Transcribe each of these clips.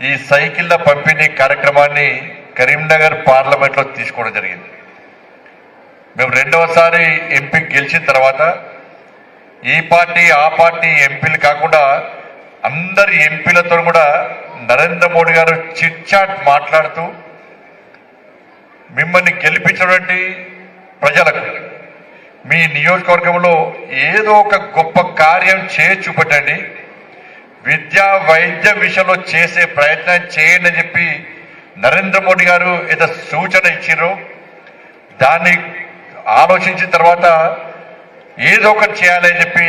ఈ సైకిళ్ల పంపిణీ కార్యక్రమాన్ని కరీంనగర్ పార్లమెంట్లో తీసుకోవడం జరిగింది. మేము రెండవసారి ఎంపీ గెలిచిన తర్వాత ఈ పార్టీ ఆ పార్టీ ఎంపీలు కాకుండా అందరి ఎంపీలతో కూడా నరేంద్ర మోడీ గారు చిట్ చాట్ మాట్లాడుతూ మిమ్మల్ని గెలిపించినటువంటి ప్రజలకు మీ నియోజకవర్గంలో ఏదో ఒక గొప్ప కార్యం చేసి చూపెట్టండి, విద్యా వైద్యం విషయంలో చేసే ప్రయత్నం చేయండి అని చెప్పి నరేంద్ర మోడీ గారు ఏదో సూచన ఇచ్చారు. దాన్ని ఆలోచించిన తర్వాత ఏదో ఒకటి చేయాలని చెప్పి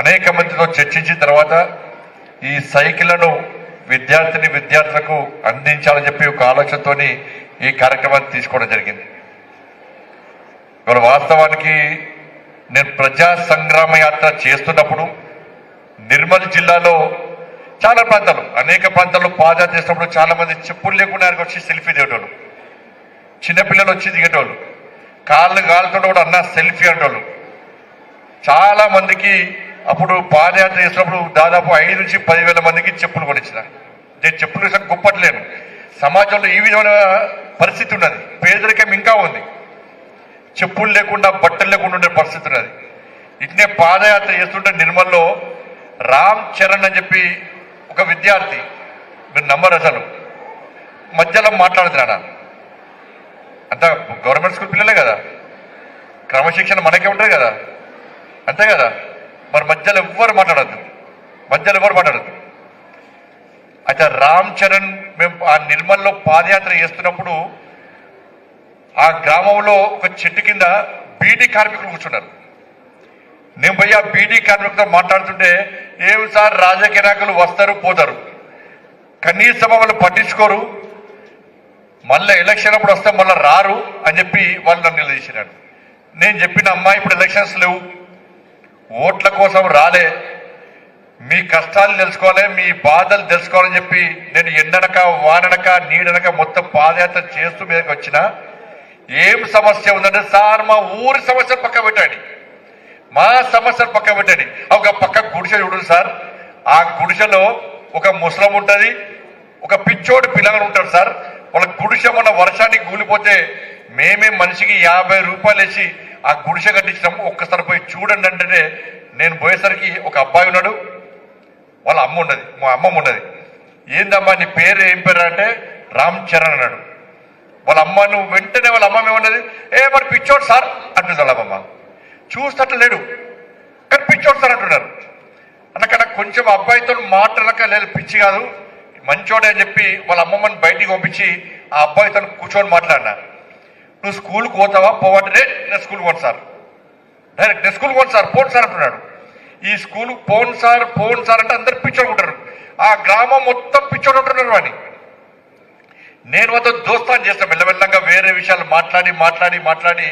అనేక మందితో చర్చించిన తర్వాత ఈ సైకిళ్లను విద్యార్థులకు అందించాలని చెప్పి ఒక ఆలోచనతో ఈ కార్యక్రమాన్ని తీసుకోవడం జరిగింది. ఇవాళ వాస్తవానికి నేను ప్రజా సంగ్రామ యాత్ర చేస్తున్నప్పుడు నిర్మల్ జిల్లాలో చాలా ప్రాంతాలు అనేక ప్రాంతాల్లో పాదయాత్ర చేసినప్పుడు చాలా మంది చెప్పులు లేకుండా వచ్చి సెల్ఫీ దిగేటోళ్ళు, చిన్నపిల్లలు వచ్చి దిగేటోళ్ళు, కాళ్ళు కాలుతో కూడా అన్న సెల్ఫీ అంటోళ్ళు. చాలా మందికి అప్పుడు పాదయాత్ర చేసినప్పుడు దాదాపు 5 నుంచి 10,000 మందికి చెప్పులు కొనిచ్చిన. నేను చెప్పులు వేసాను గొప్పట్లేను. సమాజంలో ఈ విధమైన పరిస్థితి ఉన్నది, పేదరికం ఇంకా ఉంది, చెప్పులు లేకుండా బట్టలు లేకుండా ఉండే పరిస్థితి ఉన్నది. ఇట్నే పాదయాత్ర చేస్తుంటే నిర్మల్లో రామ్ చరణ్ అని చెప్పి ఒక విద్యార్థి, మీరు నమ్మరు అసలు, మధ్యలో మాట్లాడుతున్నాడా. అంతా గవర్నమెంట్ స్కూల్ పిల్లలే కదా, క్రమశిక్షణ మనకే ఉంటుంది కదా, అంతే కదా. మరి మధ్యలో ఎవ్వరు మాట్లాడద్దు. అయితే రామ్ చరణ్ మేము ఆ నిర్మల్లో పాదయాత్ర చేస్తున్నప్పుడు ఆ గ్రామంలో ఒక చెట్టు కింద బీడీ కార్మికులు కూర్చున్నారు. నేను పోయి ఆ బీడీ కార్మికులతో మాట్లాడుతుంటే, ఏమి సార్ రాజకీయ నాయకులు వస్తారు పోతారు, కనీసం వాళ్ళు పట్టించుకోరు, మళ్ళీ ఎలక్షన్ అప్పుడు వస్తే మళ్ళీ రారు అని చెప్పి వాళ్ళు నన్ను నిలదీసినాడు. నేను చెప్పిన అమ్మా, ఇప్పుడు ఎలక్షన్స్ లేవు, ఓట్ల కోసం రాలే, మీ కష్టాలు తెలుసుకోవాలి, మీ బాధలు తెలుసుకోవాలని చెప్పి నేను ఎండనక వాననక నీడనక మొత్తం పాదయాత్ర చేస్తూ మీదకి వచ్చిన. ఏం సమస్య ఉందంటే, సార్ మా ఊరి సమస్యలు పక్క పెట్టండి, మా సమస్యలు పక్క పెట్టండి. ఒక పక్క గుడిసె చూడండి సార్, ఆ గుడిసెలో ఒక ముసలం ఉంటుంది, ఒక పిచ్చోడు పిల్లలు ఉంటాడు సార్. వాళ్ళ గుడిసె మొన్న వర్షానికి కూలిపోతే మేమే మనిషికి 50 రూపాయలు వేసి ఆ గుడిసె కట్టించినాము, ఒక్కసారి పోయి చూడండి అంటే నేను పోయేసరికి ఒక అబ్బాయి ఉన్నాడు, వాళ్ళ అమ్మ ఉన్నది, మా అమ్మమ్మ ఉన్నది. ఏందమ్మా నీ పేరు ఏం పేరు అంటే రామ్ చరణ్ అన్నాడు. వాళ్ళ అమ్మ, నువ్వు వెంటనే వాళ్ళ అమ్మమ్మ ఏమన్నది, మరి పిచ్చోడు సార్ అంటుంది వాళ్ళ అమ్మమ్మ. చూస్తట్లు లేడు కానీ పిచ్చోడు సార్ అంటున్నారు. అన్నకన్నా కొంచెం అబ్బాయితో మాట్లాడక, లేదు పిచ్చి కాదు మంచోడే అని చెప్పి వాళ్ళ అమ్మమ్మని బయటికి పంపించి ఆ అబ్బాయితో కూర్చొని మాట్లాడినా. నువ్వు స్కూల్కి పోతావా పోవంటే, నేను స్కూల్కి పోను సార్, డైరెక్ట్ నేను స్కూల్కి పోను సార్, పోను సార్ అంటున్నాడు. ఈ స్కూల్కి పోను సార్ అంటే అందరు పిచ్చోడు ఉంటారు, ఆ గ్రామం మొత్తం పిచ్చోడు ఉంటున్నారు అని. నేను మాత్రం దోస్తాను చేస్తాను, మెల్లమెల్లంగా వేరే విషయాలు మాట్లాడి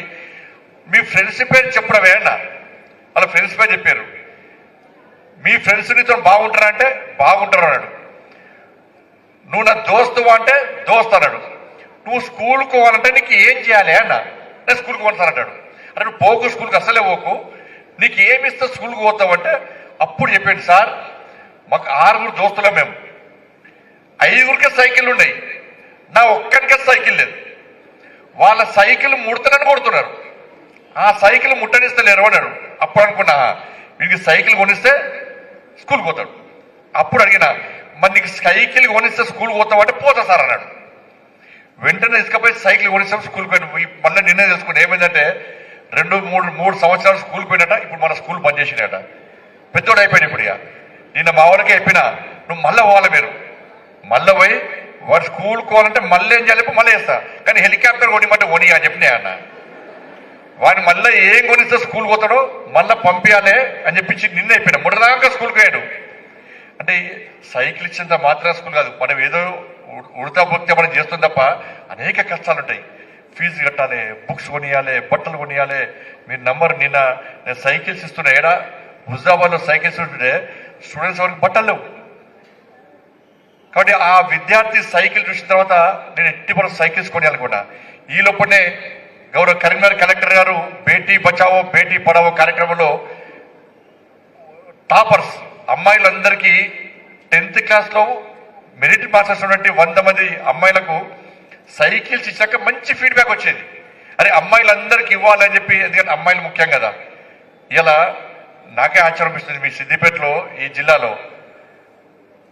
మీ ఫ్రెండ్స్ పేరు చెప్పడమే అన్న. వాళ్ళ ఫ్రెండ్స్ పేరు చెప్పారు. మీ ఫ్రెండ్స్ నీతో బాగుంటారా అంటే బాగుంటారు అన్నాడు. నువ్వు నా దోస్తువా అంటే దోస్తు అన్నాడు. నువ్వు స్కూల్కి పోవాలంటే నీకు ఏం చేయాలి అన్న. నేను స్కూల్కి పోను సార్ అంటాడు. అంటే నువ్వు పోకు, స్కూల్కి అసలే పోకు, నీకు ఏమి ఇస్తా స్కూల్కి పోతావంటే అప్పుడు చెప్పాడు, సార్ మాకు 6 దోస్తులం, మేము 5 సైకిళ్ళు ఉన్నాయి, నా ఒక్కడికే సైకిల్ లేదు, వాళ్ళ సైకిల్ ముడతనని కొడుతున్నారు, ఆ సైకిల్ ముట్టనిస్తలేరు అన్నాడు. అప్పుడు అనుకున్నా, వీడికి సైకిల్ కొనిస్తే స్కూల్కి పోతాడు. అప్పుడు అడిగినా, మరి నీకు సైకిల్ కొనిస్తే స్కూల్కి పోతావు అంటే పోతా సార్ అన్నాడు. వెంటనే తీసుకపోయి సైకిల్ కొనిస్తాం, స్కూల్కి పోయిన. మళ్ళీ నిర్ణయం చేసుకుని ఏమైందంటే 2-3 సంవత్సరాలు స్కూల్కి పోయినట. ఇప్పుడు మన స్కూల్ బంద్ చేసినట, పెద్దోడు అయిపోయాడు. ఇప్పుడు ఇక నిన్న మా వాళ్ళకే చెప్పినా, నువ్వు మళ్ళీ పోవాలి, మీరు మళ్ళీ పోయి వాడు స్కూల్కి పోవాలంటే మళ్ళీ ఏం చేయాలి, మళ్ళీ వేస్తా, కానీ హెలికాప్టర్ కొనిమంటే కొని అని చెప్పినా అన్న. వాడిని మళ్ళీ ఏం కొనిస్తే స్కూల్కి పోతాడో మళ్ళీ పంపించాలి అని చెప్పించి నిన్న అయిపోయినా. మొదటిదాకా స్కూల్కి పోయాడు. అంటే సైకిల్ ఇచ్చేంత మాత్రం స్కూల్ కాదు, మనం ఏదో ఉడతా భక్తి మనం చేస్తుంది తప్ప అనేక కష్టాలు ఉంటాయి. ఫీజు కట్టాలి, బుక్స్ కొనియాలి, బట్టలు కొనియాలి. మీరు నంబర్, నిన్న నేను సైకిల్స్ ఇస్తున్నా, ఏడా హుజాబాద్లో సైకిల్స్ ఉంటుంటే స్టూడెంట్స్ వరకు బట్టలు లేవు. కాబట్టి ఆ విద్యార్థి సైకిల్ చూసిన తర్వాత నేను ఎట్టి మనం సైకిల్స్ కొనియాలనుకున్నా. ఈ లోపలనే గౌరవ కరీంనగర్ కలెక్టర్ గారు బేటీ బచావో బేటీ పడావో కార్యక్రమంలో టాపర్స్ అమ్మాయిలందరికీ 10th క్లాస్లో మెరిట్ మాస్టర్స్ ఉన్నటువంటి 100 మంది అమ్మాయిలకు సైకిల్స్ ఇచ్చాక మంచి ఫీడ్బ్యాక్ వచ్చేది. అరే అమ్మాయిలందరికీ ఇవ్వాలని చెప్పి, ఎందుకంటే అమ్మాయిలు ముఖ్యం కదా. ఇలా నాకే ఆశ్చర్యం అనిపిస్తుంది, మీ సిద్దిపేటలో ఈ జిల్లాలో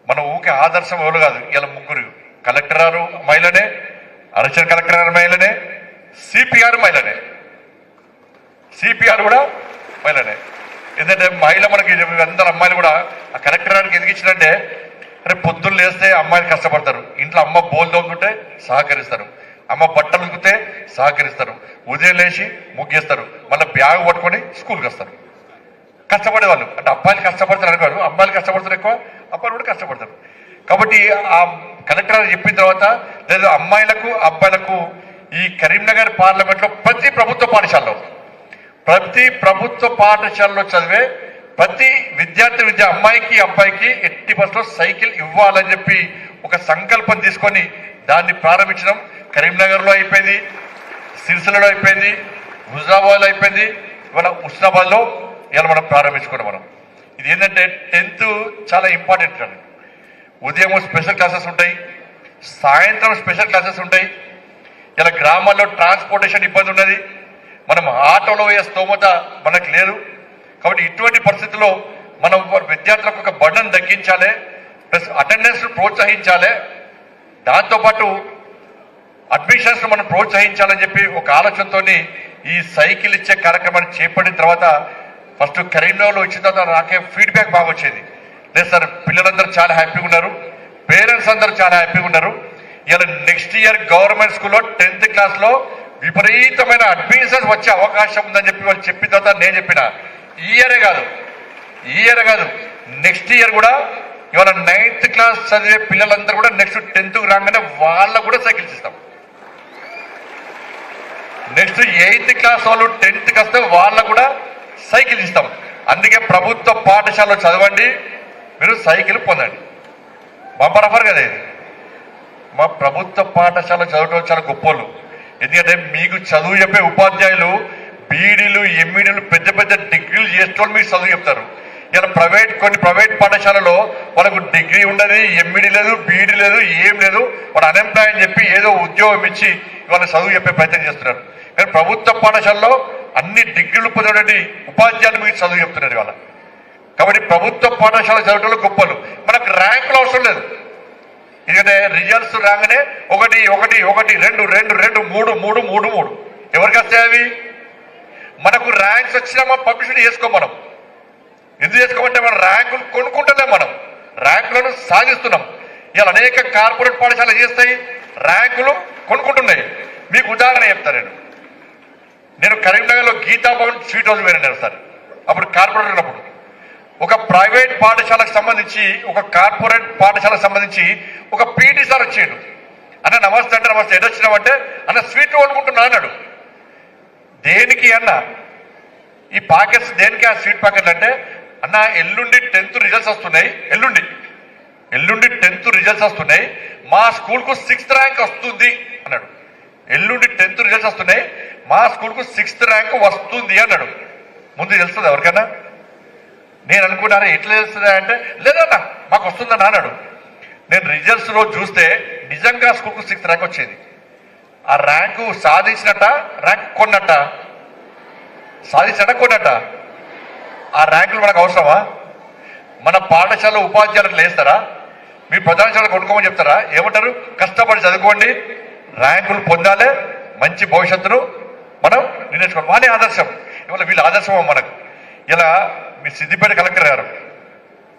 మన ఊకే ఆదర్శం ఎవరు కాదు. ఇలా 3 కలెక్టర్ గారు మహిళనే, అడిషనల్ కలెక్టర్ గారు మహిళనే, సిపిఆర్ మహిళనే, సిపిఆర్ కూడా మహిళనే. ఎందుకంటే మహిళ మనకి అందరు అమ్మాయిలు కూడా ఆ కలెక్టర్ గారికి ఎందుకు ఇచ్చినంటే, అరే పొద్దున్న లేస్తే అమ్మాయిలు కష్టపడతారు, ఇంట్లో అమ్మ బోల్ తోముకుంటే సహకరిస్తారు, అమ్మ బట్టలు ఉతికితే సహకరిస్తారు, ఉదయం లేచి ముగ్గేస్తారు, మళ్ళీ బ్యాగ్ పట్టుకొని స్కూల్కి వస్తారు. కష్టపడే వాళ్ళు అంటే అబ్బాయిలు కష్టపడతారు అనుకోరు, అమ్మాయిలు కష్టపడతారు ఎక్కువ, అబ్బాయిలు కూడా కష్టపడతారు. కాబట్టి ఆ కలెక్టర్ గారు చెప్పిన తర్వాత లేదు అమ్మాయిలకు అబ్బాయిలకు ఈ కరీంనగర్ పార్లమెంట్లో ప్రతి ప్రభుత్వ పాఠశాలలో చదివే ప్రతి విద్యార్థి అమ్మాయికి అబ్బాయికి 80% సైకిల్ ఇవ్వాలని చెప్పి ఒక సంకల్పం తీసుకొని దాన్ని ప్రారంభించడం కరీంనగర్లో అయిపోయింది, సిరిసిల్లలో అయిపోయింది, హుజరాబాద్లో అయిపోయింది, ఇవాళ హుస్నాబాద్లో ఇలా మనం ప్రారంభించుకున్నాం. మనం ఇది ఏంటంటే 10th చాలా ఇంపార్టెంట్ అండి. ఉదయం స్పెషల్ క్లాసెస్ ఉంటాయి, సాయంత్రం స్పెషల్ క్లాసెస్ ఉంటాయి. ఇలా గ్రామాల్లో ట్రాన్స్పోర్టేషన్ ఇబ్బంది ఉన్నది, మనం ఆటోలో పోయే స్తోమత మనకు లేదు. కాబట్టి ఇటువంటి పరిస్థితుల్లో మనం విద్యార్థులకు ఒక బర్డన్ తగ్గించాలి, ప్లస్ అటెండెన్స్ ప్రోత్సహించాలి, దాంతోపాటు అడ్మిషన్స్ మనం ప్రోత్సహించాలని చెప్పి ఒక ఆలోచనతో ఈ సైకిల్ ఇచ్చే కార్యక్రమాన్ని చేపట్టిన తర్వాత ఫస్ట్ కరీంనగర్లో వచ్చిన తర్వాత నాకే ఫీడ్బ్యాక్ బాగా వచ్చేది. లేదు సార్ పిల్లలందరూ చాలా హ్యాపీగా ఉన్నారు, పేరెంట్స్ అందరూ చాలా హ్యాపీగా ఉన్నారు. ఇలా నెక్స్ట్ ఇయర్ గవర్నమెంట్ స్కూల్లో 10th క్లాస్లో విపరీతమైన అడ్మిషన్స్ వచ్చే అవకాశం ఉందని చెప్పి వాళ్ళు చెప్పిన తర్వాత నేను చెప్పిన ఈ ఇయరే కాదు నెక్స్ట్ ఇయర్ కూడా ఇవాళ 9th క్లాస్ చదివే పిల్లలందరూ కూడా నెక్స్ట్ 10th రాగానే వాళ్ళకు కూడా సైకిల్స్ ఇస్తాం. నెక్స్ట్ 8th క్లాస్ వాళ్ళు 10th వస్తే వాళ్ళకు కూడా సైకిల్ ఇస్తాం. అందుకే ప్రభుత్వ పాఠశాలలో చదవండి, మీరు సైకిల్ పొందండి. బంపర్ ఆఫర్ కదా ఇది. మా ప్రభుత్వ పాఠశాల చదవటం చాలా గొప్పోళ్ళు. ఎందుకంటే మీకు చదువు చెప్పే ఉపాధ్యాయులు బీడీలు ఎంఈడీలు పెద్ద పెద్ద డిగ్రీలు చేసేటోళ్ళు మీకు చదువు చెప్తారు. ఇలా కొన్ని ప్రైవేట్ పాఠశాలలో వాళ్ళకు డిగ్రీ ఉండదు, ఎంఈడీ లేదు, బీడీ లేదు, ఏం లేదు, వాడు అన్ఎంప్లాయ్ అని చెప్పి ఏదో ఉద్యోగం ఇచ్చి వాళ్ళ చదువు చెప్పే ప్రయత్నం చేస్తున్నారు. కానీ ప్రభుత్వ పాఠశాలలో అన్ని డిగ్రీలు పొందినటువంటి ఉపాధ్యాయులు మీకు చదువు చెప్తున్నారు ఇవాళ. కాబట్టి ప్రభుత్వ పాఠశాల చదవటంలో గొప్పలు. మనకు ర్యాంకులు అవసరం లేదు. ఎందుకంటే రిజల్ట్స్ రాగానే 1 1 1 2 2 2 3 3 3 3 ఎవరికి వస్తాయి అవి? మనకు ర్యాంక్స్ వచ్చినా మనం పబ్లిసిటీ చేసుకోం. మనం ఎందుకు చేసుకోమంటే మనం ర్యాంకులు కొనుక్కుంటలేం, మనం ర్యాంకులను సాధిస్తున్నాం. ఇలా అనేక కార్పొరేట్ పాఠశాలలు చేస్తాయి, ర్యాంకులు కొనుక్కుంటున్నాయి. మీకు ఉదాహరణ చెప్తాను. నేను కరీంనగర్లో గీతాభవన్ స్వీట్ హౌస్ పోయినాను సార్. అప్పుడు కార్పొరేట్ ఉన్నప్పుడు ఒక ప్రైవేట్ పాఠశాలకు సంబంధించి ఒక కార్పొరేట్ పాఠశాలకు సంబంధించి ఒక పీటీ సార్ వచ్చాడు. అన్న నమస్తే అంటే నమస్తే, ఎదొచ్చినామంటే అన్న స్వీట్ వండుకుంటున్నా అన్నాడు. దేనికి అన్న ఈ పాకెట్స్ దేనికి? ఆ స్వీట్ ప్యాకెట్లు అంటే అన్న ఎల్లుండి 10th రిజల్ట్స్ వస్తున్నాయి, ఎల్లుండి 10th రిజల్ట్స్ వస్తున్నాయి, మా స్కూల్కు 6th ర్యాంక్ వస్తుంది అన్నాడు. ఎల్లుండి 10th రిజల్ట్స్ వస్తున్నాయి, మా స్కూల్కు 6th ర్యాంక్ వస్తుంది అన్నాడు. ముందు తెలుస్తుంది ఎవరికైనా? నేను అనుకున్నాను ఎట్లా తెలుస్తుందా అంటే లేదన్నా మాకు వస్తుందని అన్నాడు. నేను రిజల్ట్స్ రోజు చూస్తే నిజంగా స్కూల్కు 6th ర్యాంక్ వచ్చేది. ఆ ర్యాంకు సాధించినట్ట, ర్యాంక్ కొన్నట్ట, సాధించినట్ట కొన్నట్ట. ఆ ర్యాంకులు మనకు అవసరమా? మన పాఠశాల ఉపాధ్యాయులు లేస్తారా? మీ ప్రధానశాల కొనుక్కోమని చెప్తారా? ఏమంటారు? కష్టపడి చదువుకోండి, ర్యాంకులు పొందాలి, మంచి భవిష్యత్తును మనం నిర్ణయించుకోవాలి. వానే ఆదర్శం. ఇవాళ వీళ్ళ ఆదర్శం మనకు. ఇలా మీ సిద్దిపేట కలెక్టర్ గారు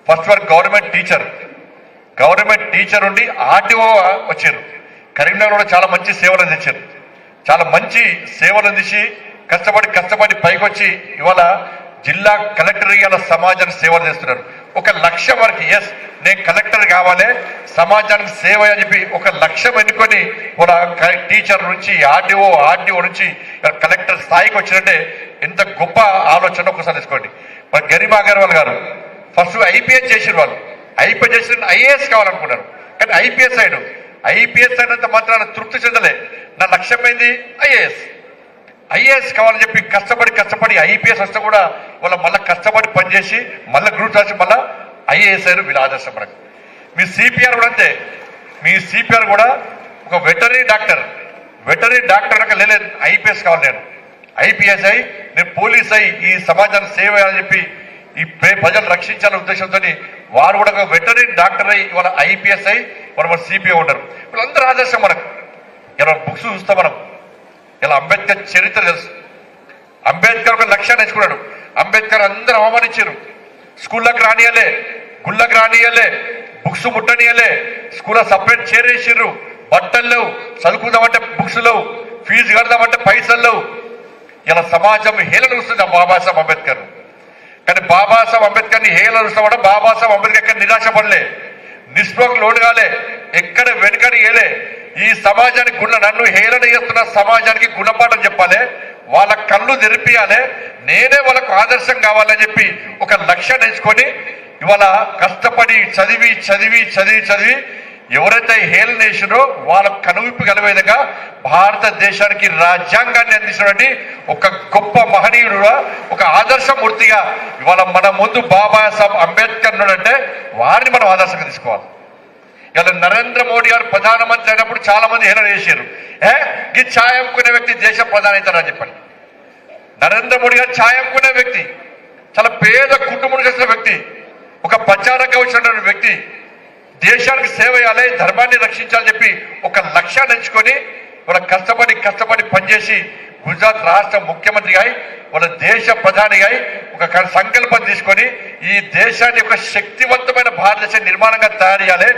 ఫస్ట్ వరకు గవర్నమెంట్ టీచర్ ఉండి ఆర్టీఓ వచ్చారు. కరీంనగర్లో చాలా మంచి సేవలు అందించారు. చాలా మంచి సేవలు అందించి కష్టపడి పైకి వచ్చి ఇవాళ జిల్లా కలెక్టర్ ఇవాళ సమాజానికి సేవలు చేస్తున్నారు. ఒక లక్ష్యం వరకు ఎస్ నేను కలెక్టర్ కావాలి, సమాజానికి సేవ అని చెప్పి ఒక లక్ష్యం ఎన్నుకొని వాళ్ళ టీచర్ నుంచి ఆర్డీఓ నుంచి కలెక్టర్ స్థాయికి వచ్చినట్టే ఎంత గొప్ప ఆలోచన ఒకసారి తీసుకోండి. మరి గరిమా అగర్వాల్ గారు ఫస్ట్ ఐపీఎస్ చేసిన వాళ్ళు, ఐపీఎస్ చేసిన ఐఏఎస్ కావాలనుకున్నారు. కానీ ఐపీఎస్ అయినంత మాత్రాన తృప్తి చెందలే. నా లక్ష్యం ఏంది? ఐఏఎస్ కావాలని చెప్పి కష్టపడి ఐపీఎస్ వస్తే కూడా వాళ్ళ మళ్ళీ కష్టపడి పనిచేసి మళ్ళీ గ్రూప్ రాసి మళ్ళీ ఐఏఎస్ అయ్యారు. వీళ్ళ ఆదర్శం మనకు. మీ సిపిఆర్ కూడా అంతే. మీ సిపిఆర్ కూడా ఒక వెటరీ డాక్టర్ అనక లేదు ఐపీఎస్ కావాలి, నేను ఐపీఎస్ అయి నేను పోలీస్ అయి ఈ సమాజాన్ని సేవ చేయాలని చెప్పి ఈ ప్రజలు రక్షించాలనే ఉద్దేశంతో వారు కూడా ఒక వెటరీ డాక్టర్ అయి ఇవాళ ఐపీఎస్ అయి మన సిపిఐ ఉంటారు. వీళ్ళందరూ ఆదర్శం మనకు. ఇలా బుక్స్ చూస్తాం మనం, ఇలా అంబేద్కర్ చరిత్ర తెలుసు. అంబేద్కర్ ఒక లక్ష్యాన్ని ఎంచుకున్నాడు. అంబేద్కర్ అందరూ అవమానించారు. స్కూళ్ళకి రానియలే, గుళ్ళకి రానియలే, బుక్స్ ముట్టనియలే, స్కూల్లో సపరేట్ చేరేసిర్రు, బట్టలు లేవు, చదువుకుందామంటే బుక్స్ లేవు, ఫీజు కడదామంటే పైసలు లేవు. ఇలా సమాజం హేళన వస్తుంది ఆ బాబాసాహెబ్ అంబేద్కర్. కానీ బాబాసాహెబ్ అంబేద్కర్ని హేళన చూస్తామంటే బాబాసాహెబ్ అంబేద్కర్ ఎక్కడ నిరాశపడలే, నిస్పృహకు లోను కాలే, ఎక్కడ వెనుకని ఏలే. ఈ సమాజానికి నన్ను హేళన చేస్తున్న సమాజానికి గుణపాఠం చెప్పాలి, వాళ్ళ కళ్ళు తెరిపియాలి, నేనే వాళ్ళకు ఆదర్శం కావాలని చెప్పి ఒక లక్ష్యాన్ని ఎంచుకొని ఇవాళ కష్టపడి చదివి చదివి చదివి చదివి ఎవరైతే హేళన చేసినో వాళ్ళకు కనువిప్పు కలిగే విధంగా భారతదేశానికి రాజ్యాంగాన్ని అందించినటువంటి ఒక గొప్ప మహనీయుడుగా, ఒక ఆదర్శమూర్తిగా ఇవాళ మన ముందు బాబాసాహెబ్ అంబేద్కర్ అంటే వారిని మనం ఆదర్శంగా తీసుకోవాలి. ఇలా నరేంద్ర మోడీ గారు ప్రధానమంత్రి అయినప్పుడు చాలా మంది హేళన చేశారు. ఈ ఛాయ్ అమ్ముకునే వ్యక్తి దేశ ప్రధాని అవుతారని చెప్పండి. నరేంద్ర మోడీ గారు ఛాయ్ అమ్ముకునే వ్యక్తి, చాలా పేద కుటుంబం చేసిన వ్యక్తి, ఒక ప్రచారంగా వచ్చిన వ్యక్తి, దేశానికి సేవ చేయాలి, ధర్మాన్ని రక్షించాలని చెప్పి ఒక లక్ష్యాన్ని ఎంచుకొని వాళ్ళ కష్టపడి పనిచేసి గుజరాత్ రాష్ట్ర ముఖ్యమంత్రిగా అయి వాళ్ళ దేశ ప్రధానిగా అయి ఒక సంకల్పం తీసుకొని ఈ దేశాన్ని ఒక శక్తివంతమైన భారతదేశ నిర్మాణంగా తయారు చేయాలి,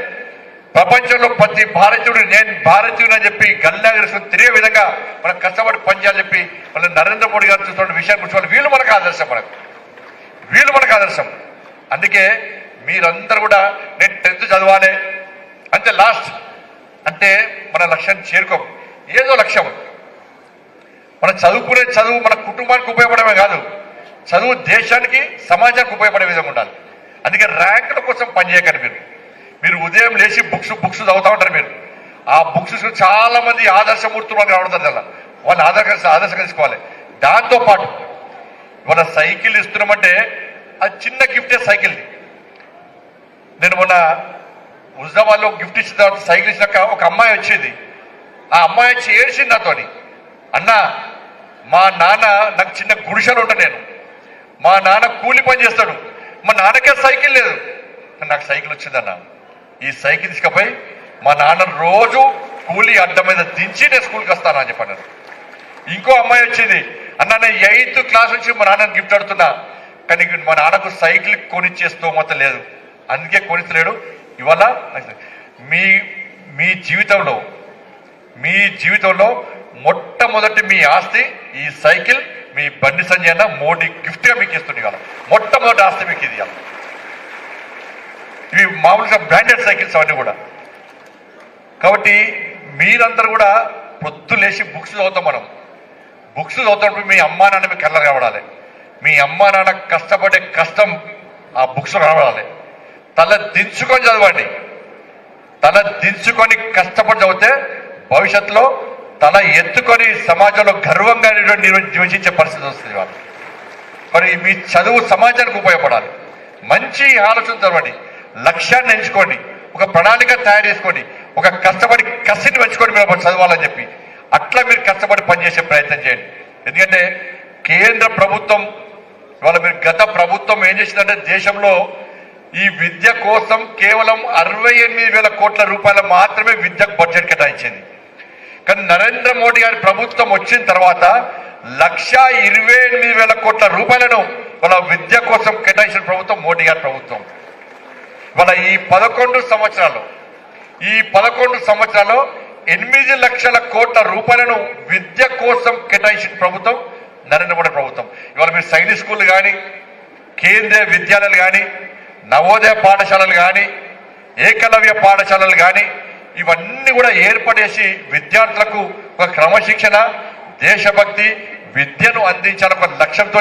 ప్రపంచంలో ప్రతి భారతీయుడు నేను భారతీయుడు అని చెప్పి గల్లాగిరిసుకుని తిరిగే విధంగా మనం కష్టపడి పనిచేయాలని చెప్పి వాళ్ళ నరేంద్ర మోడీ గారు చూస్తున్న విషయాన్ని కూర్చోవాలి. వీళ్ళు మనకు ఆదర్శం. అందుకే మీరందరూ కూడా నేను 10th చదవాలి అంతే లాస్ట్ అంటే మన లక్ష్యాన్ని చేరుకోం. ఏదో లక్ష్యం, మనం చదువుకునే చదువు మన కుటుంబానికి ఉపయోగపడమే కాదు, చదువు దేశానికి సమాజానికి ఉపయోగపడే విధంగా ఉండాలి. అందుకే ర్యాంకుల కోసం పనిచేయకండి. మీరు ఉదయం లేచి బుక్స్ చదువుతూ ఉంటారు. మీరు ఆ బుక్స్ చాలా మంది ఆదర్శమూర్తులు మనకు రావడం వాళ్ళు ఆదర్శంగా తీసుకోవాలి. దాంతోపాటు ఇవాళ సైకిల్ ఇస్తున్నామంటే అది చిన్న గిఫ్టే సైకిల్ది. నేను మొన్న హుజాబాద్లో గిఫ్ట్ ఇచ్చిన తర్వాత సైకిల్ ఇచ్చినాక ఒక అమ్మాయి వచ్చేది. ఆ అమ్మాయి వచ్చి ఏడ్చింది నాతోని, అన్న మా నాన్న నాకు చిన్న గుడిసెలు ఉంటా, నేను మా నాన్న కూలి పని చేస్తాడు, మా నాన్నకే సైకిల్ లేదు, నాకు సైకిల్ వచ్చిందన్న. ఈ సైకిల్ తీసుకపోయి మా నాన్న రోజు కూలి అడ్డ మీద దించి నేను స్కూల్కి వస్తాను అని చెప్పాను. ఇంకో అమ్మాయి వచ్చింది, అన్న నేను 8th క్లాస్ నుంచి మా నాన్నని గిఫ్ట్ అడుగుతున్నా, కానీ మా నాన్నకు సైకిల్ కొనిచ్చేస్తూ మొత్తం లేదు, అందుకే కొనిచ్చలేడు. ఇవాళ మీ జీవితంలో మొట్టమొదటి మీ ఆస్తి ఈ సైకిల్, మీ బండి సంజయ్ అన్న మోడీ గిఫ్ట్గా మీకు ఇస్తుంది. ఇవాళ మొట్టమొదటి ఆస్తి మీకు ఇది. ఇవి మామూలుగా బ్రాండెడ్ సైకిల్స్ అవన్నీ కూడా. కాబట్టి మీరందరూ కూడా పొద్దు లేచి బుక్స్ చదువుతాం. మనం బుక్స్ చదువుతున్నప్పుడు మీ అమ్మా నాన్న మీకు కళ్ళ రావడాలి, మీ అమ్మా నాన్న కష్టపడే కష్టం ఆ బుక్స్ రావడాలి. తల దించుకొని చదవండి, తల దించుకొని కష్టపడి చదివితే భవిష్యత్తులో తల ఎత్తుకొని సమాజంలో గర్వంగా నివసించే పరిస్థితి వస్తుంది. వాళ్ళు మరి మీ చదువు సమాజానికి ఉపయోగపడాలి. మంచి ఆలోచన చదవండి, లక్ష్యాన్ని ఎంచుకోండి, ఒక ప్రణాళిక తయారు చేసుకోండి, ఒక కష్టపడి కసిని పెంచుకోండి మీరు చదవాలని చెప్పి. అట్లా మీరు కష్టపడి పనిచేసే ప్రయత్నం చేయండి. ఎందుకంటే కేంద్ర ప్రభుత్వం ఇవాళ మీరు గత ప్రభుత్వం ఏం చేసిందంటే దేశంలో ఈ విద్య కోసం కేవలం 68,000 కోట్ల రూపాయలు మాత్రమే విద్యకు బడ్జెట్ కేటాయించింది. కానీ నరేంద్ర మోడీ గారి ప్రభుత్వం వచ్చిన తర్వాత 128,000 కోట్ల రూపాయలను వాళ్ళ విద్య కోసం కేటాయించిన ప్రభుత్వం మోడీ గారి ప్రభుత్వం. వాళ్ళ ఈ 11 సంవత్సరాల్లో 8 లక్షల కోట్ల రూపాయలను విద్య కోసం కేటాయించిన ప్రభుత్వం నరేంద్ర మోడీ ప్రభుత్వం. ఇవాళ మీరు సైనిక్ స్కూళ్ళు కానీ, కేంద్రీయ విద్యాలయాలు కానీ, నవోదయ పాఠశాలలు కానీ, ఏకలవ్య పాఠశాలలు కానీ ఇవన్నీ కూడా ఏర్పడేసి విద్యార్థులకు ఒక క్రమశిక్షణ, దేశభక్తి, విద్యను అందించాలన్న ఒక లక్ష్యంతో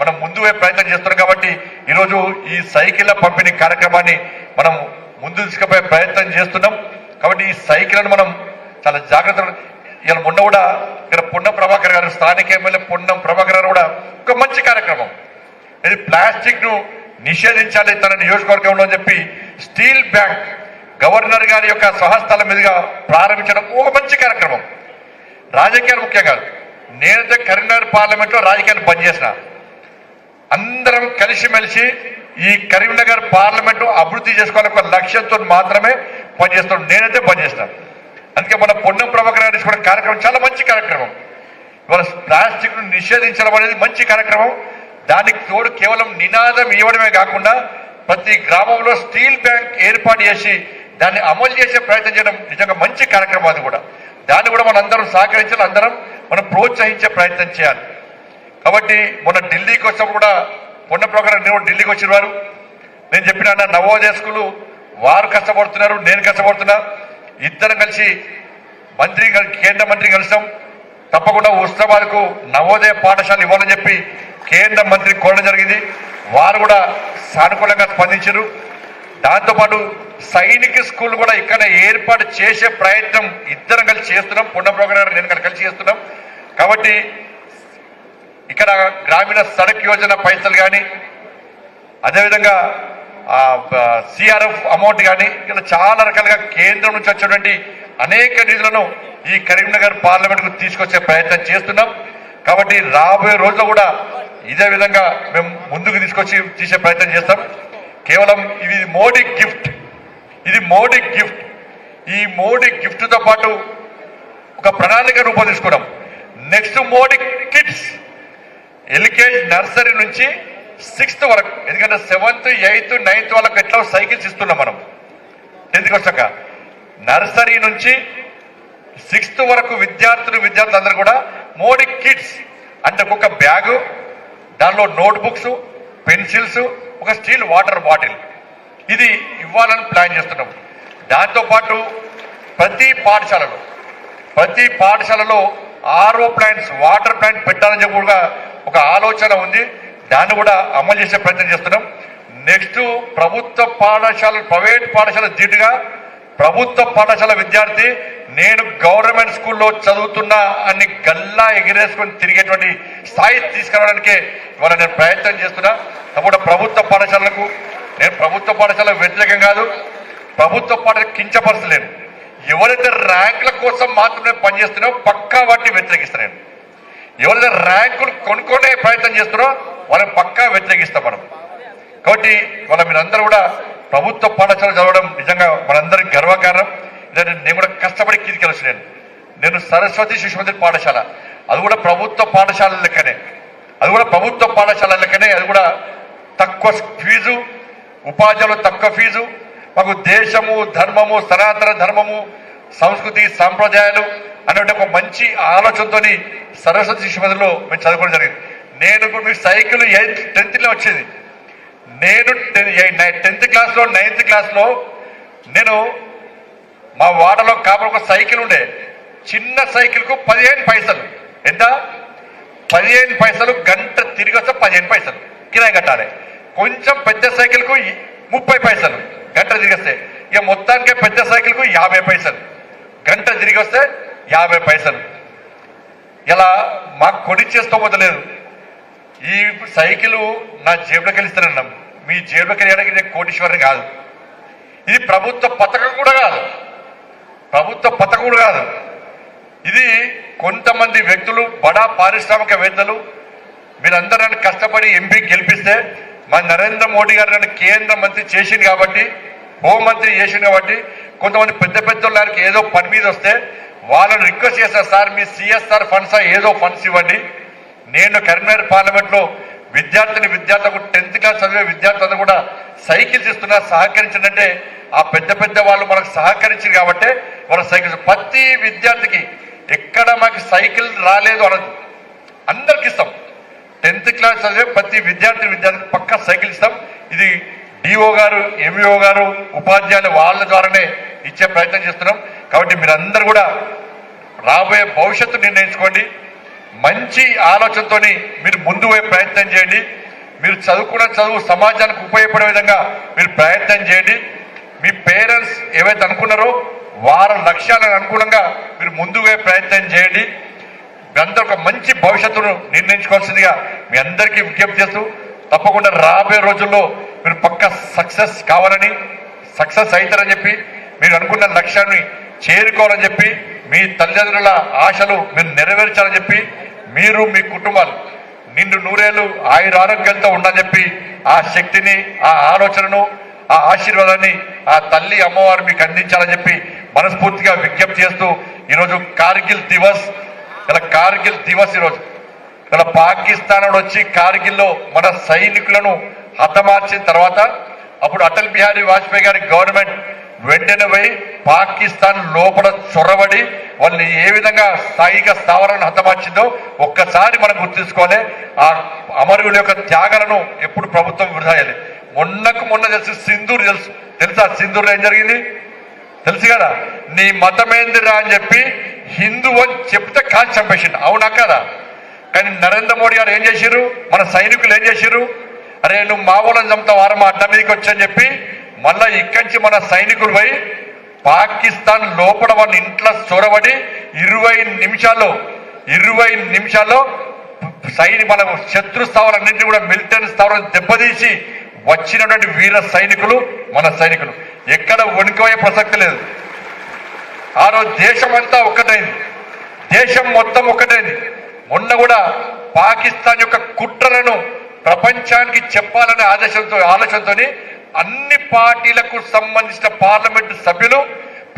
మనం ముందు ప్రయత్నం చేస్తున్నాం. కాబట్టి ఈరోజు ఈ సైకిళ్ల పంపిణీ కార్యక్రమాన్ని మనం ముందు తీసుకుపోయే ప్రయత్నం చేస్తున్నాం. కాబట్టి ఈ సైకిళ్లను మనం చాలా జాగ్రత్తగా ఇలా మొన్న కూడా ఇక్కడ పొన్నం ప్రభాకర్ గారు, స్థానిక ఎమ్మెల్యే పొన్నం ప్రభాకర్ గారు కూడా ఒక మంచి కార్యక్రమం, ఇది ప్లాస్టిక్ ను నిషేధించాలి తన నియోజకవర్గంలో అని చెప్పి స్టీల్ బ్యాంక్ గవర్నర్ గారి యొక్క స్వహస్తాల మీదుగా ప్రారంభించడం ఒక మంచి కార్యక్రమం. రాజకీయాలు ముఖ్యం కాదు. నేనైతే కరీంనగర్ పార్లమెంట్లో రాజకీయాలు బంద్ చేసిన. అందరం కలిసిమెలిసి ఈ కరీంనగర్ పార్లమెంటు అభివృద్ధి చేసుకోవాలని ఒక లక్ష్యంతో మాత్రమే పనిచేస్తున్నాం. నేనైతే బంద్ చేస్తాను. అందుకే మన పొన్నం ప్రభాకర్ గారు తీసుకోవడం కార్యక్రమం చాలా మంచి కార్యక్రమం. ఇవాళ ప్లాస్టిక్ ను నిషేధించడం అనేది మంచి కార్యక్రమం. దానికి తోడు కేవలం నినాదం ఇవ్వడమే కాకుండా ప్రతి గ్రామంలో స్టీల్ బ్యాంక్ ఏర్పాటు చేసి దాన్ని అమలు చేసే ప్రయత్నం చేయడం నిజంగా మంచి కార్యక్రమం. అది కూడా దాన్ని కూడా మనందరం సహకరించాలి, అందరం మనం ప్రోత్సహించే ప్రయత్నం చేయాలి. కాబట్టి మొన్న ఢిల్లీకి వచ్చినప్పుడు కూడా పొన్నం ప్రభాకర్ ఢిల్లీకి వచ్చిన వారు నేను చెప్పిన నవోదయ స్కూలు వారు కష్టపడుతున్నారు, నేను కష్టపడుతున్నా. ఇద్దరం కలిసి కేంద్ర మంత్రి కలిసాం. తప్పకుండా హుస్నాబాద్కు నవోదయ పాఠశాల ఇవ్వాలని చెప్పి కేంద్ర మంత్రి కోరడం జరిగింది. వారు కూడా సానుకూలంగా స్పందించారు. దాంతోపాటు సైనిక స్కూల్ కూడా ఇక్కడ ఏర్పాటు చేసే ప్రయత్నం ఇద్దరం కలిసి చేస్తున్నాం. పొన్నం ప్రభాకర్ గారు నేను కలిసి చేస్తున్నాం. కాబట్టి ఇక్కడ గ్రామీణ సడక్ యోజన పైసలు కానీ అదేవిధంగా సిఆర్ఎఫ్ అమౌంట్ కానీ ఇలా చాలా రకాలుగా కేంద్రం నుంచి వచ్చేటువంటి అనేక నిధులను ఈ కరీంనగర్ పార్లమెంట్కు తీసుకొచ్చే ప్రయత్నం చేస్తున్నాం. కాబట్టి రాబోయే రోజుల్లో కూడా ఇదే విధంగా మేము ముందుకు తీసుకొచ్చి తీసే ప్రయత్నం చేస్తాం. కేవలం ఇది మోడీ గిఫ్ట్, ఇది మోడీ గిఫ్ట్. ఈ మోడీ గిఫ్ట్తో పాటు ఒక ప్రణాళిక రూపొందించుకున్నాం. Next Modi kids LKG nursery నుంచి 6th వరకు, ఎందుకంటే 7th, 8th, 9th వాళ్ళకి ఎట్లా సైకిల్స్ ఇస్తున్నాం మనం 10th వచ్చాక. నర్సరీ నుంచి 6th వరకు విద్యార్థులందరూ కూడా మోడీ కిడ్స్ అంటే ఒక బ్యాగు, దానిలో నోట్బుక్స్, పెన్సిల్స్, ఒక స్టీల్ వాటర్ బాటిల్ ఇది ఇవ్వాలని ప్లాన్ చేస్తున్నాం. దాంతోపాటు ప్రతి పాఠశాలలో ఆర్ఓ ప్లాంట్స్, వాటర్ ప్లాంట్ పెట్టాలని చెప్పి కూడా ఒక ఆలోచన ఉంది. దాన్ని కూడా అమలు చేసే ప్రయత్నం చేస్తున్నాం. నెక్స్ట్ ప్రభుత్వ పాఠశాల, ప్రైవేట్ పాఠశాల ధీటుగా ప్రభుత్వ పాఠశాల విద్యార్థి నేను గవర్నమెంట్ స్కూల్లో చదువుతున్నా అని గల్లా ఎగిరేసుకొని తిరిగేటువంటి స్థాయి తీసుకురావడానికే ఇవాళ నేను ప్రయత్నం చేస్తున్నా. తప్పుడు ప్రభుత్వ పాఠశాలకు నేను ప్రభుత్వ పాఠశాల వ్యతిరేకం కాదు, ప్రభుత్వ పాఠశాల కించపరచలేను. ఎవరైతే ర్యాంకుల కోసం మాత్రమే పనిచేస్తున్నారో పక్కా వాటిని వ్యతిరేకిస్తాను. ఎవరైతే ర్యాంకులు కొనుక్కునే ప్రయత్నం చేస్తున్నారో వాళ్ళని పక్కా వ్యతిరేకిస్తాం మనం. కాబట్టి వాళ్ళ మీరందరూ కూడా ప్రభుత్వ పాఠశాల చదవడం నిజంగా మనందరికి గర్వకారణం. నేను కూడా కష్టపడి కిదికెళ్ళొచ్చు. నేను సరస్వతి శిశు మందిర్ పాఠశాల, అది కూడా ప్రభుత్వ పాఠశాల లెక్కనే, అది కూడా తక్కువ ఫీజు, ఉపాధ్యాయులు తక్కువ ఫీజు. మాకు దేశము, ధర్మము, సనాతన ధర్మము, సంస్కృతి, సాంప్రదాయాలు అనే ఒక మంచి ఆలోచనతో సరస్వతి శిశు మందిర్లో మేము చదువుకోవడం జరిగింది. నేను మీకు సైకిల్ 10th వచ్చేది. నేను 10th క్లాస్లో 9th క్లాస్లో నేను మా వాడలో కాబట్టి ఒక సైకిల్ ఉండే, చిన్న సైకిల్కు 15 పైసలు. ఎంత? 15 పైసలు. గంట తిరిగి వస్తే 15 పైసలు కిరాయి కట్టాలి. కొంచెం పెద్ద సైకిల్కు 30 పైసలు గంట తిరిగి వస్తే. ఇక మొత్తానికి పెద్ద సైకిల్కు 50 పైసలు గంట తిరిగి వస్తే 50 పైసలు. ఇలా మాకు కొనిచ్చేస్తోమలేదు. ఈ సైకిల్ నా జేబులోకి వెళ్ళిస్తానన్నాం. మీ జేబులోకి వెళ్ళడానికి నేను కోటీశ్వరుని కాదు. ఇది ప్రభుత్వ పథకం కూడా కాదు. ఇది కొంతమంది వ్యక్తులు, బడా పారిశ్రామికవేత్తలు మీరందరూ నన్ను కష్టపడి ఎంపీ గెలిపిస్తే మా నరేంద్ర మోడీ గారు నన్ను కేంద్ర మంత్రి చేసింది కాబట్టి, హోంమంత్రి చేసింది కాబట్టి, కొంతమంది పెద్ద వాళ్ళకి ఏదో పని మీద వస్తే వాళ్ళని రిక్వెస్ట్ చేస్తారు, సార్ మీ సిఎస్ఆర్ ఫండ్స్ ఏదో ఫండ్స్ ఇవ్వండి. నేను కరీంనగర్ పార్లమెంట్లో విద్యార్థులకు 10th క్లాస్ చదివే విద్యార్థులందరూ కూడా సైకిల్స్ ఇస్తున్నా, సహకరించండి. ఆ పెద్ద వాళ్ళు మనకు సహకరించారు కాబట్టి వాళ్ళ సైకిల్స్ ప్రతి విద్యార్థికి ఎక్కడ మాకు సైకిల్ రాలేదు అనదు, అందరికి ఇస్తాం. 10th క్లాస్ చదివే ప్రతి విద్యార్థికి పక్కా సైకిల్ ఇస్తాం. ఇది డిఓ గారు, ఎంఈఓ గారు, ఉపాధ్యాయులు వాళ్ళ ద్వారానే ఇచ్చే ప్రయత్నం చేస్తున్నాం. కాబట్టి మీరందరూ కూడా రాబోయే భవిష్యత్తు నిర్ణయించుకోండి. మంచి ఆలోచనతో మీరు ముందు పోయే ప్రయత్నం చేయండి. మీరు చదువుకున్న చదువు సమాజానికి ఉపయోగపడే విధంగా మీరు ప్రయత్నం చేయండి. మీ పేరెంట్స్ ఏవైతే అనుకున్నారో వారి లక్ష్యాలకు అనుగుణంగా మీరు ముందు పోయే ప్రయత్నం చేయండి. మీ అందరూ ఒక మంచి భవిష్యత్తును నిర్ణయించుకోవాల్సిందిగా మీ అందరికీ విజ్ఞప్తి చేస్తూ, తప్పకుండా రాబోయే రోజుల్లో మీరు పక్కా సక్సెస్ కావాలని, సక్సెస్ అవుతారని చెప్పి మీరు అనుకున్న లక్ష్యాన్ని చేరుకోవాలని చెప్పి మీ తల్లిదండ్రుల ఆశలు మీరు నెరవేర్చాలని చెప్పి మీరు మీ కుటుంబాలు నిండు నూరేళ్లు ఆయురారోగ్యాలతో ఉండాలని చెప్పి ఆ శక్తిని ఆ ఆలోచనను ఆ ఆశీర్వాదాన్ని ఆ తల్లి అమ్మవారు మీకు అందించాలని చెప్పి మనస్ఫూర్తిగా విజ్ఞప్తి చేస్తూ ఈరోజు కార్గిల్ దివస్ ఇలా కార్గిల్ దివస్ ఈరోజు ఇలా పాకిస్తాన్ వచ్చి కార్గిల్లో మన సైనికులను హతమార్చిన తర్వాత అప్పుడు అటల్ బిహారీ వాజ్పేయి గారి గవర్నమెంట్ వెంటనే పోయి పాకిస్తాన్ లోపల చొరబడి వాళ్ళని ఏ విధంగా స్థాయిక స్థావరాలను హతమార్చిందో ఒక్కసారి మనం గుర్తుంచుకోవాలి. ఆ అమరుల యొక్క త్యాగాలను ఎప్పుడు ప్రభుత్వం వృధా చేయాలి. మొన్న తెలుసు సింధూర్ తెలుసా సింధూర్లో ఏం జరిగింది తెలుసు కదా. నీ మతమేందిరా అని చెప్పి హిందూ అని చెప్తే కాల్చి చంపేసిండు, అవునా కదా. కానీ నరేంద్ర మోడీ గారు ఏం చేసిర్రు, మన సైనికులు ఏం చేసిర్రు, అరే నువ్వు మావోలను చంపుతావు వారం అడ్డ మీదకి వచ్చని చెప్పి మళ్ళా ఇక్కడి నుంచి మన సైనికులు పోయి పాకిస్తాన్ లోపల వాళ్ళ ఇంట్లో చొరబడి 20 నిమిషాల్లో మన శత్రు స్థావరాలన్నింటినీ కూడా మిలిటరీ స్థావరాలను దెబ్బతీసి వచ్చినటువంటి వీర సైనికులు మన సైనికులు. ఎక్కడ వణికిపోయే ప్రసక్తి లేదు. ఆ రోజు దేశం అంతా ఒక్కటైంది, దేశం మొత్తం ఒక్కటైంది. మొన్న కూడా పాకిస్తాన్ యొక్క కుట్రలను ప్రపంచానికి చెప్పాలనే ఆలోచనతో అన్ని పార్టీలకు సంబంధించిన పార్లమెంటు సభ్యులు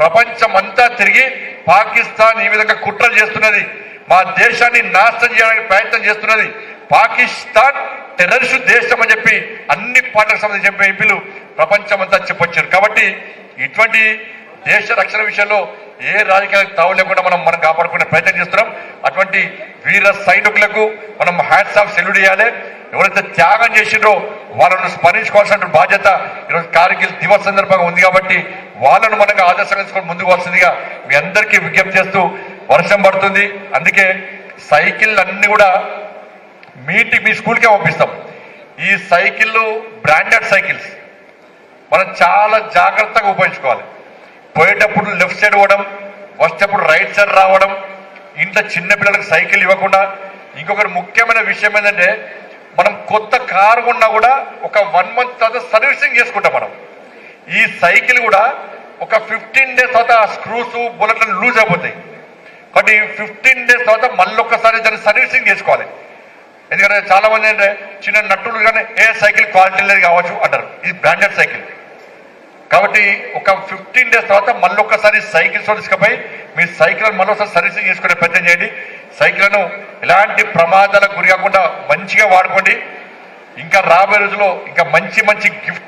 ప్రపంచం అంతా తిరిగి పాకిస్తాన్ ఈ విధంగా కుట్రలు చేస్తున్నది, మా దేశాన్ని నాశనం చేయడానికి ప్రయత్నం చేస్తున్నది, పాకిస్తాన్ టెర్రరిస్టు దేశం అని చెప్పి అన్ని పార్టీలకు సంబంధించిన ఎంపీలు ప్రపంచం అంతా చెప్పొచ్చారు. కాబట్టి ఇటువంటి దేశ రక్షణ విషయంలో ఏ రాజకీయాలకు తావు లేకుండా మనం కాపాడుకునే ప్రయత్నం చేస్తున్నాం. అటువంటి వీర సైనికులకు మనం హ్యాట్స్ ఆఫ్ సెల్యూట్ చేయాలి. ఎవరైతే త్యాగం చేసిండ్రో వాళ్ళను స్మరించుకోవాల్సిన బాధ్యత ఈరోజు కార్గిల్ దివస్ సందర్భంగా ఉంది. కాబట్టి వాళ్ళను మనకు ఆదర్శంగా తీసుకొని ముందుకు వస్తుందిగా మీ అందరికీ విజ్ఞప్తి చేస్తూ, వర్షం పడుతుంది అందుకే సైకిల్ అన్ని కూడా మీ స్కూల్కే పంపిస్తాం. ఈ సైకిళ్ళు బ్రాండెడ్ సైకిల్స్ మనం చాలా జాగ్రత్తగా ఉపయోగించుకోవాలి. పోయేటప్పుడు లెఫ్ట్ సైడ్ పోవడం, వచ్చేటప్పుడు రైట్ సైడ్ రావడం, ఇంట్లో చిన్నపిల్లలకు సైకిల్ ఇవ్వకుండా. ఇంకొకటి ముఖ్యమైన విషయం ఏంటంటే మనం కొత్త కారు కొన్నా కూడా ఒక 1 month తర్వాత సర్వీసింగ్ చేసుకుంటాం. మనం ఈ సైకిల్ కూడా ఒక 15 days తర్వాత స్క్రూస్ బుల్లెట్లను లూజ్ అయిపోతాయి. కాబట్టి 15 days తర్వాత మళ్ళీ ఒక్కసారి దాన్ని సర్వీసింగ్ చేసుకోవాలి. ఎందుకంటే చాలా మంది ఏంటంటే చిన్న నట్టులు కానీ సైకిల్ క్వాలిటీ లేదు కావచ్చు అంటారు. ఇది బ్రాండెడ్ సైకిల్ కాబట్టి ఒక 15 days తర్వాత మళ్ళీ ఒక్కసారి సైకిల్స్ తీసుకుపోయి మీ సైకిల్ మళ్ళీ ఒకసారి సర్వీసింగ్ చేసుకునే ప్రయత్నం చేయండి. సైకిళ్లను ఎలాంటి ప్రమాదాలకు గురి కాకుండా మంచిగా వాడుకోండి. ఇంకా రాబోయే రోజుల్లో ఇంకా మంచి గిఫ్ట్